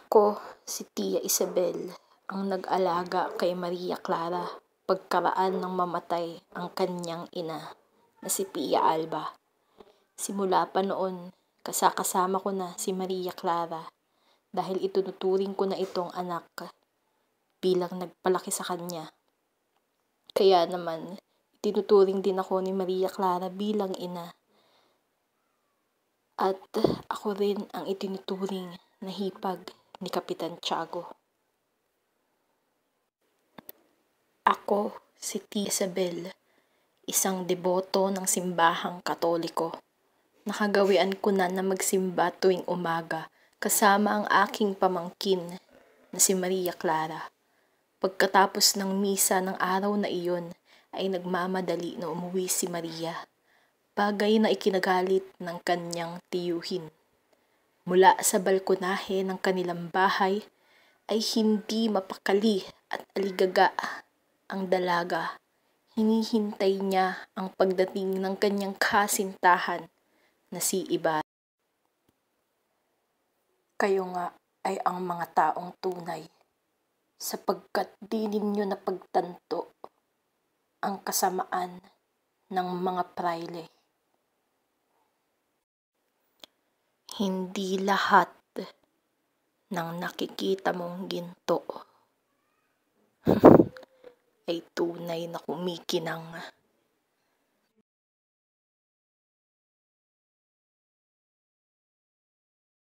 Ako, si Tia Isabel, ang nag-alaga kay Maria Clara pagkaraan ng mamatay ang kanyang ina na si Pia Alba. Simula pa noon, kasama ko na si Maria Clara dahil ituturing ko na itong anak bilang nagpalaki sa kanya. Kaya naman, itinuturing din ako ni Maria Clara bilang ina. At ako rin ang itinuturing na hipag ni Kapitan Tiago. Ako, si Tia Isabel, isang deboto ng simbahang Katoliko. Nakagawian ko na magsimba tuwing umaga kasama ang aking pamangkin na si Maria Clara. Pagkatapos ng misa ng araw na iyon ay nagmamadali na umuwi si Maria. Bagay na ikinagalit ng kanyang tiyuhin. Mula sa balkonahe ng kanilang bahay ay hindi mapakali at aligaga ang dalaga. Hinihintay niya ang pagdating ng kanyang kasintahan na si Ibarra. Kayo nga ay ang mga taong tunay sapagkat di ninyo napagtanto ang kasamaan ng mga prayle. Hindi lahat ng nakikita mong ginto ay tunay na kumikinang.